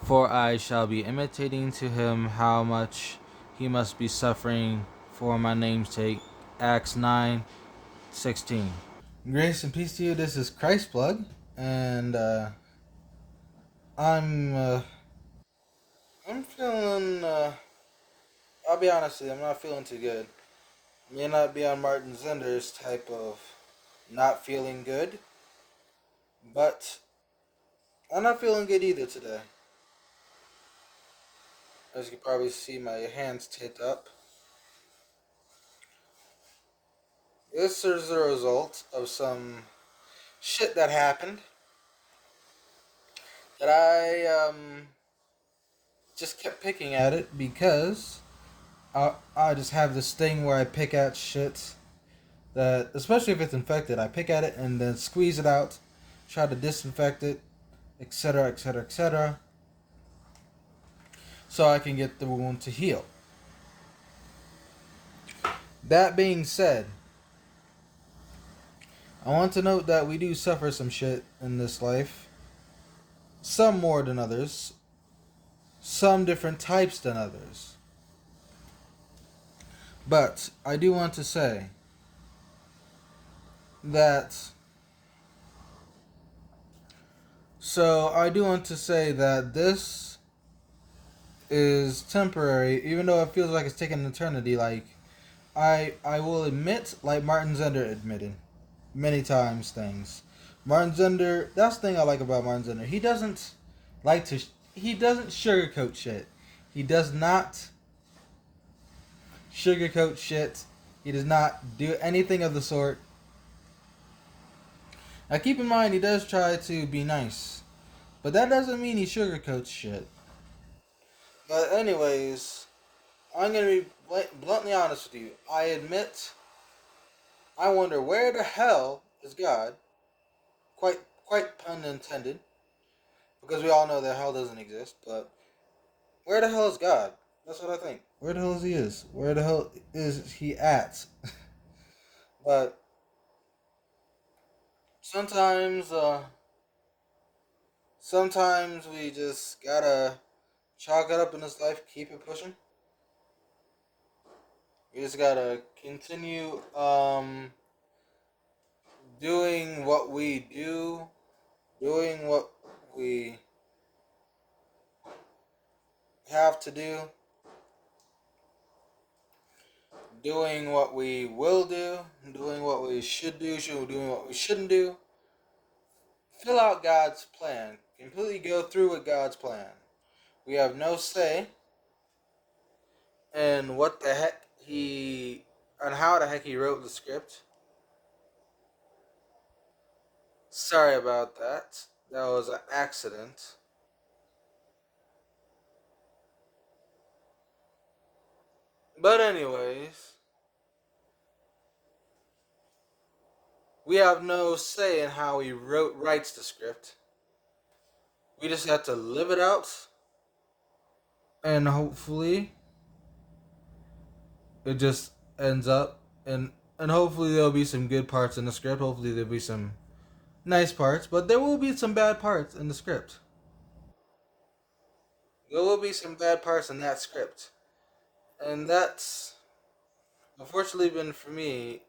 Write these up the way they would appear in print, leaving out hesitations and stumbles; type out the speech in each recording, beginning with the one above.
For I shall be imitating to him how much he must be suffering for my name's sake. Acts 9:16. Grace and peace to you. This is Christ Plug, and I'm uh, I'm feeling. I'll be honest with you, I'm not feeling too good. May not be on Martin Zender's type of not feeling good, but I'm not feeling good either today. As you can probably see, my hands taped up. This is a result of some shit that happened that I just kept picking at it because I just have this thing where I pick at shit that, especially if it's infected, I pick at it and then squeeze it out, try to disinfect it, etc., etc., etc., so I can get the wound to heal. That being said, I want to note that we do suffer some shit in this life. Some more than others. Some different types than others. But I do want to say that. So I do want to say that this is temporary, even though it feels like it's taking an eternity. Like I will admit, like Martin Zender admitted many times, things. Martin Zender. That's the thing I like about Martin Zender. He doesn't like to. He doesn't sugarcoat shit. He does not sugarcoat shit. He does not do anything of the sort. Now keep in mind, he does try to be nice, but that doesn't mean he sugarcoats shit. But anyways, I'm gonna be bluntly honest with you. I admit, I wonder where the hell is God? Quite pun intended, because we all know that hell doesn't exist. But where the hell is God? That's what I think. Where the hell is he is? Where the hell is he at? But sometimes, sometimes we just gotta chalk it up in this life, keep it pushing. We just gotta continue doing what we do, doing what we have to do, doing what we will do, doing what we should do, doing what we shouldn't do. Fill out God's plan. Completely go through with God's plan. We have no say in what the heck he, on how the heck he wrote the script. Sorry about that. That was an accident. But anyways, we have no say in how he writes the script. We just have to live it out, and hopefully, it just ends up and hopefully there'll be some good parts in the script. Hopefully there'll be some nice parts, but there will be some bad parts in the script. There will be some bad parts in that script, and that's unfortunately been for me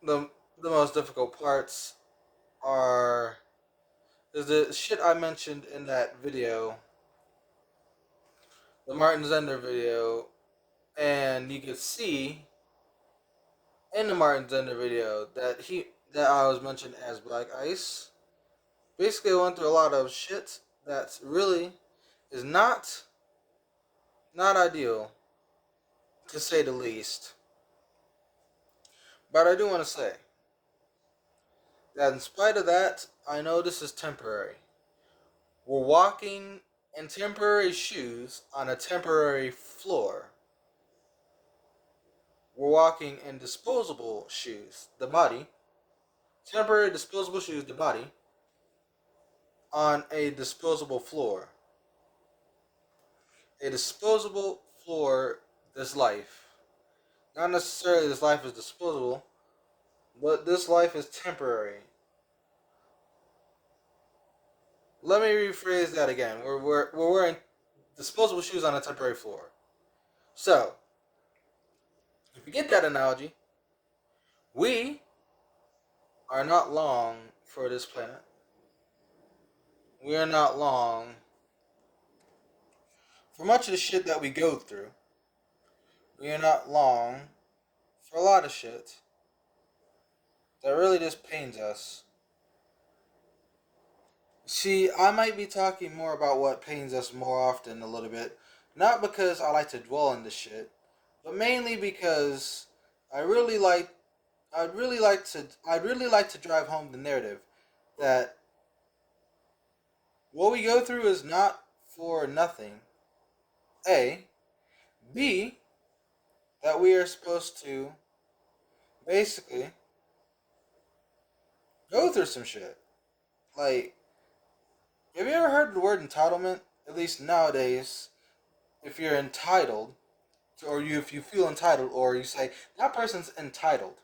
the the most difficult parts are is the shit I mentioned in that video, the Martin Zender video, and you could see in the Martin Zender video that I was mentioned as Black Ice. Basically, I went through a lot of shit that really is not ideal, to say the least. But I do want to say that in spite of that, I know this is temporary. We're walking in temporary shoes on a temporary floor. We're walking in disposable shoes, the body, temporary disposable shoes, the body, on a disposable floor. A disposable floor, this life. Not necessarily this life is disposable, but this life is temporary. Let me rephrase that again. We're wearing disposable shoes on a temporary floor. So, if you get that analogy, we are not long for this planet. We are not long for much of the shit that we go through. We are not long for a lot of shit that really just pains us. See, I might be talking more about what pains us more often a little bit, not because I like to dwell on this shit, but mainly because I really like I'd really like to drive home the narrative that what we go through is not for nothing. A, B, that we are supposed to basically go through some shit. Like, have you ever heard the word entitlement? At least nowadays, if you're entitled, or if you feel entitled, or you say that person's entitled.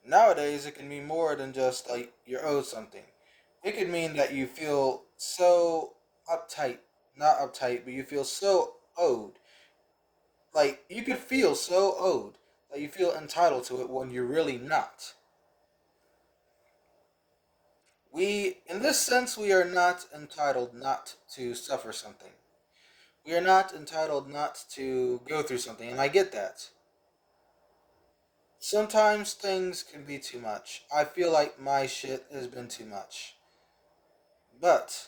Nowadays, it can mean more than just like you're owed something. It could mean that you feel so uptight, not uptight, but you feel so owed. Like you could feel so owed that you feel entitled to it when you're really not. In this sense, we are not entitled not to suffer something. We are not entitled not to go through something, and I get that. Sometimes things can be too much. I feel like my shit has been too much. But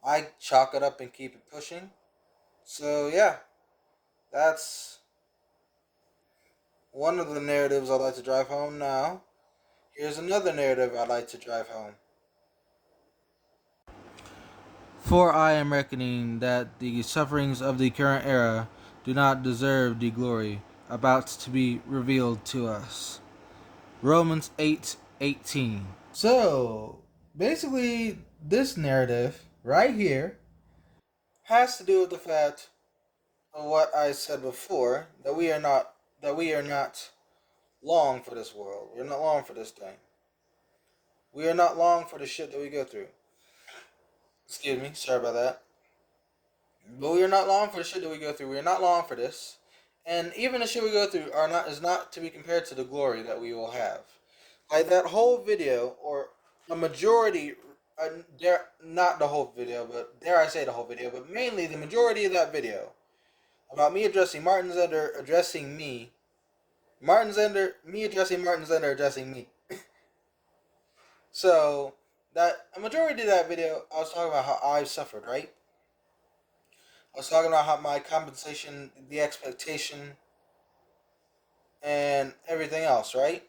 I chalk it up and keep it pushing. So yeah, that's one of the narratives I'd like to drive home now. Here's another narrative I'd like to drive home. For I am reckoning that the sufferings of the current era do not deserve the glory about to be revealed to us. Romans 8:18. So, basically this narrative right here has to do with the fact of what I said before that we are not long for this world. We're not long for this thing. We are not long for the shit that we go through. Excuse me, sorry about that. But we are not long for the shit that we go through. We are not long for this. And even the shit we go through is not to be compared to the glory that we will have. Like that whole video, or a majority, not the whole video, but dare I say the whole video, but mainly the majority of that video about me addressing Martin Zender addressing me. Me addressing Martin Zender addressing me. So, that a majority of that video, I was talking about how I suffered, right? I was talking about how my compensation, the expectation, and everything else, right?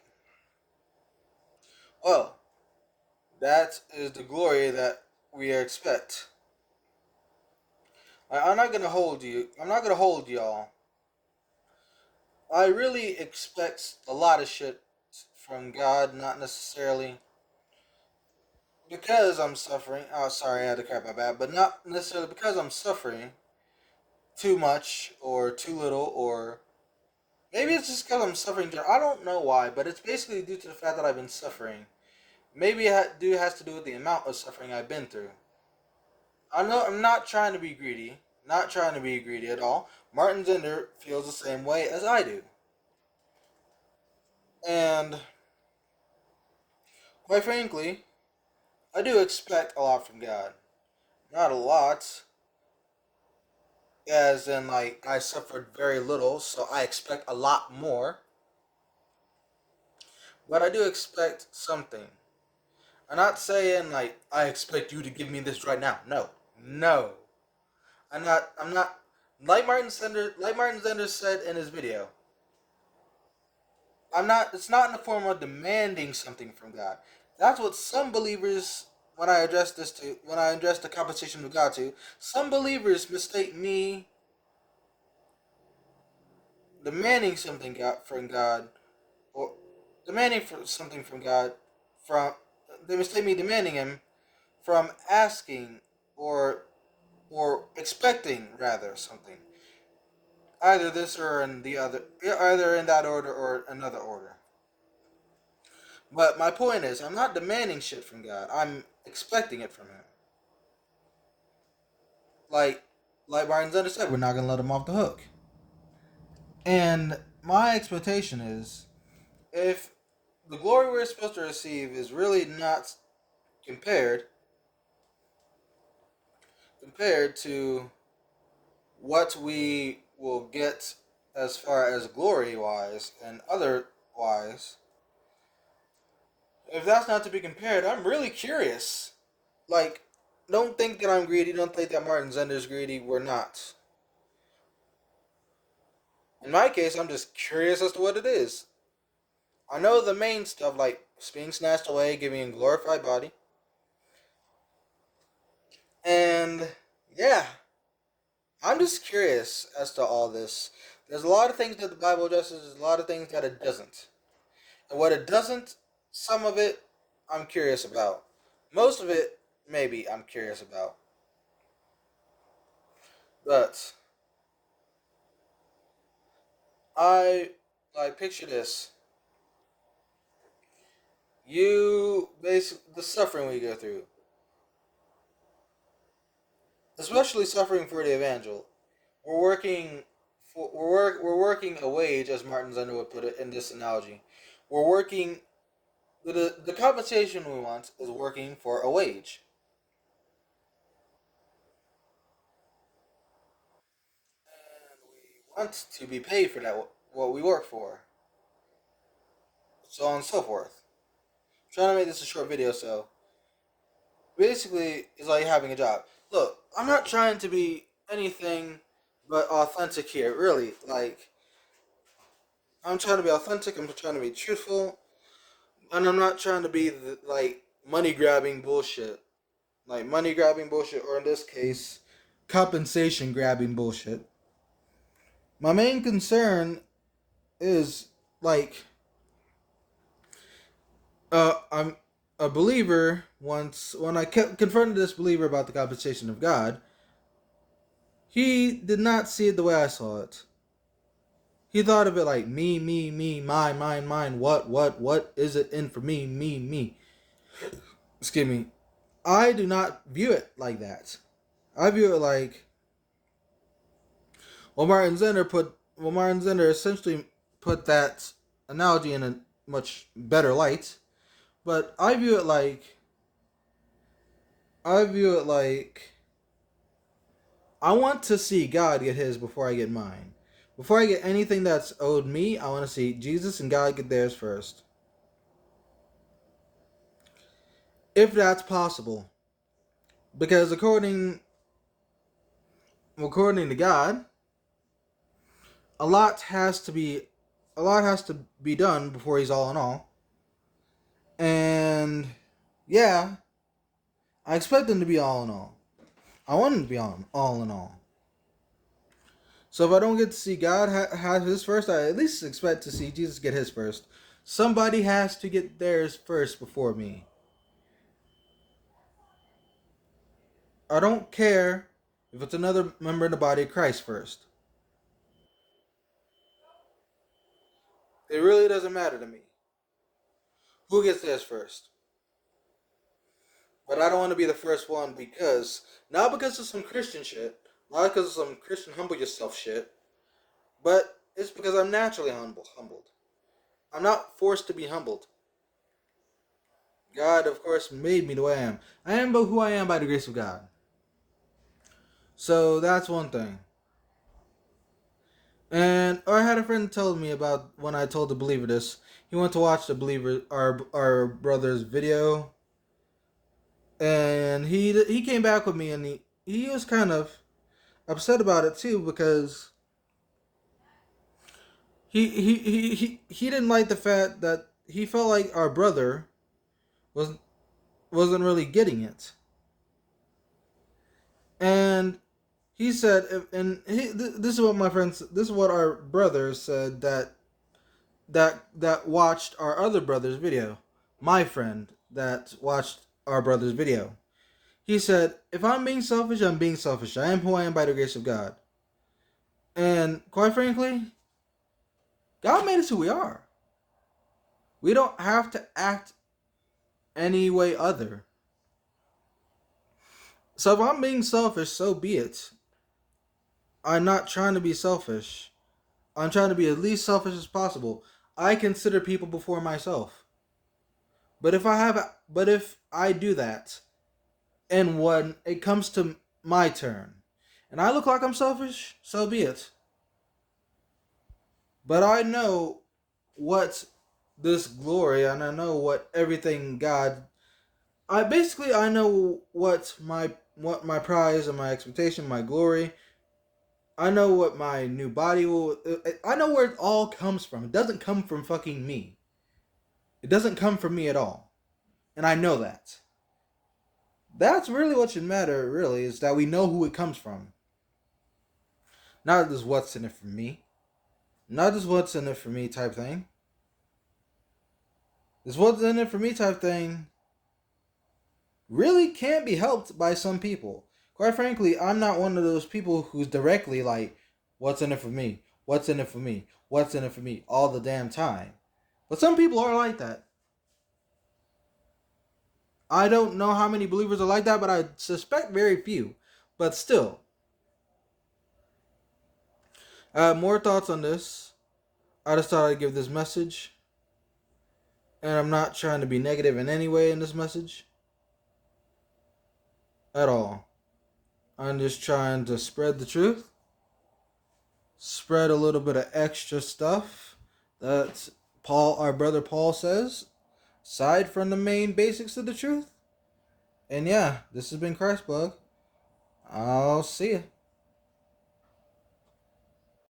Well, that is the glory that we expect. I'm not gonna hold you. I'm not gonna hold y'all. I really expect a lot of shit from God, not necessarily because I'm suffering. Oh, sorry, I had to crap my bad, but not necessarily because I'm suffering too much or too little, or maybe it's just because I'm suffering. I don't know why, but it's basically due to the fact that I've been suffering. Maybe it has to do with the amount of suffering I've been through. I know I'm not trying to be greedy. Not trying to be greedy at all. Martin Zender feels the same way as I do. And quite frankly, I do expect a lot from God. Not a lot, as in like I suffered very little, so I expect a lot more. But I do expect something. I'm not saying like I expect you to give me this right now. No. No. I'm not like Martin Zender said in his video. I'm not it's not in the form of demanding something from God. That's what some believers when I address the compensation of God to, some believers mistake me demanding something from God, or demanding for something from God from they mistake me demanding him from asking or expecting rather something. Either this or in the other, either in that order or another order. But my point is, I'm not demanding shit from God. expecting it from him. Like like Martin Zender said, we're not gonna let him off the hook. And my expectation is, if the glory we're supposed to receive is really not compared compared to what we will get as far as glory wise and otherwise, if that's not to be compared, I'm really curious. Like, don't think that I'm greedy. Don't think that Martin Zender's greedy. We're not. In my case, I'm just curious as to what it is. I know the main stuff, like being snatched away, giving a glorified body, and yeah, I'm just curious as to all this. There's a lot of things that the Bible addresses. There's a lot of things that it doesn't. And what it doesn't, some of it, I'm curious about. Most of it, maybe I'm curious about. But I like picture this. You basically the suffering we go through, especially suffering for the evangel. We're working we're working a wage, as Martin Zender would put it in this analogy. We're working the compensation we want is working for a wage. And we want to be paid for that what we work for. So on and so forth. I'm trying to make this a short video, so basically it's like having a job. Look, I'm not trying to be anything but authentic here, really. Like, I'm trying to be authentic, I'm trying to be truthful, and I'm not trying to be like money grabbing bullshit. Like money grabbing bullshit, or in this case, compensation grabbing bullshit. My main concern is like I'm a believer. Once when I confronted this believer about the compensation of God, he did not see it the way I saw it. He thought of it like me, mine, mine, mine. What is it in for me? Excuse me. I do not view it like that. I view it like Martin Zender essentially put that analogy in a much better light. But I view it like I want to see God get his before I get mine. Before I get anything that's owed me, I want to see Jesus and God get theirs first. If that's possible. Because according to God, a lot has to be done before he's all in all. And yeah, I expect him to be all in all. I want him to be all in all. So if I don't get to see God have his first, I at least expect to see Jesus get his first. Somebody has to get theirs first before me. I don't care if it's another member in the body of Christ first. It really doesn't matter to me who gets theirs first. But I don't want to be the first one not because of some Christian shit, not because of some Christian humble yourself shit, but it's because I'm naturally humbled. I'm not forced to be humbled. God, of course, made me the way I am. I am but who I am by the grace of God. So that's one thing. And I had a friend tell me about when I told the believer this. He went to watch our brother's video, and he came back with me, and he was kind of upset about it too, because he didn't like the fact that he felt like our brother was wasn't really getting it. And he said, this is what this is what our brother said that watched our other brother's video. My friend that watched our brother's video. He said, if I'm being selfish, I'm being selfish. I am who I am by the grace of God. And quite frankly, God made us who we are. We don't have to act any way other. So if I'm being selfish, so be it. I'm not trying to be selfish. I'm trying to be as least selfish as possible. I consider people before myself. But if I do that, and when it comes to my turn, and I look like I'm selfish, so be it. But I know what this glory, and I know what everything God. I know what my prize and my expectation, my glory. I know what my new body will. I know where it all comes from. It doesn't come from fucking me. It doesn't come from me at all, and I know that. That's really what should matter. Really, is that we know who it comes from. Not just what's in it for me. Not just what's in it for me type thing. This what's in it for me type thing really can't be helped by some people. Quite frankly, I'm not one of those people who's directly like, what's in it for me? What's in it for me? What's in it for me? All the damn time. But some people are like that. I don't know how many believers are like that, but I suspect very few. But still, I have more thoughts on this. I just thought I'd give this message. And I'm not trying to be negative in any way in this message. At all. I'm just trying to spread the truth. Spread a little bit of extra stuff that our brother Paul says, aside from the main basics of the truth. And yeah, this has been Christbug. I'll see ya.